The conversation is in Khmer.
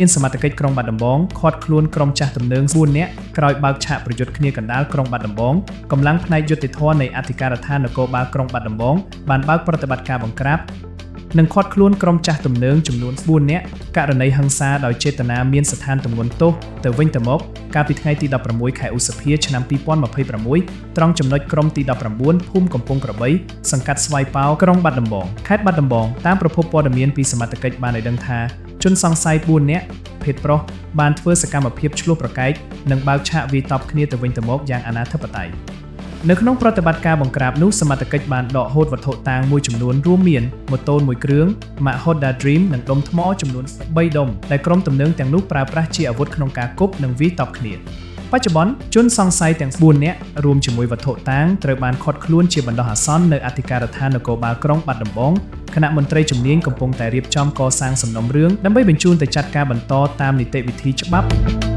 មានសមត្ថកិច្ចក្រុងបាត់ដំបងឃាត់ខ្លួនក្រុមចាស់ទំនើង4នាក់ក្រោយបើកឆាកប្រយុទ្ធគ្នាកណ្ដាលក្រុងបាត់ដំបងកម្លាំងផ្នែកយុតិធធម៌នៃអធិការដ្ឋាននគរបាលក្រុងបាត់ដំបងបានបើកប្រតិបត្តិការបង្ក្រាបនិងឃាត់ខ្លួនក្រុមចាស់ទំនើងចំនួន4នាក់ករណីហិង្សាដោយចេតនាមានស្ថានទម្ងន់ទោសទៅវិញទៅមកកាលពីថ្ងៃទី16ខែឧសភាឆ្នាំ2026ត្រង់ចំណុចក្រុមទី19ភូមិកំពង់ក្របីសង្កាត់ស្វាយប៉ោក្រុងបាត់ដំបងខេត្តបាត់ដំបងតាមប្រភពព័ត៌មានពីសមត្ថកិច្ចបានឲ្យដឹងថាជនសង្ស័យ4នាក់ភេទប្រុសបានធ្វើសកម្មភាពឆ្លោះប្រកែកនិងបើកឆាកវាយតប់គ្នាទៅវិញទៅមកយ៉ាងអនាធិបតេយ្យនៅក្នុងប្រតិបត្តិការបង្ក្រាបនោះសមត្ថកិច្ចបានដកហូតវត្ថុតាងមួយចំនួនរួមមានម៉ូតូមួយគ្រឿង ម៉ាក Honda Dream និងដុំថ្មចំនួន3ដុំដែលក្រុមទំនើងទាំងនោះប្រើប្រាស់ជាអាវុធក្នុងការគប់និងវាយតប់គ្នាបច្ចុប្បន្នជនសង្ស័យទាំង4នាក់រួមជាមួយវត្ថុតាងត្រូវបានឃាត់ខ្លួនជាបណ្ដោះអាសន្ននៅអធិការដ្ឋាននគរបាលក្រុងបាត់ដំបងគណៈមន្ត្រីជំនាញកំពុងតែរៀបចំកសាងសំណុំរឿងដើម្បីបញ្ជូនទៅចាត់ការបន្តតាមនីតិវិធីច្បាប់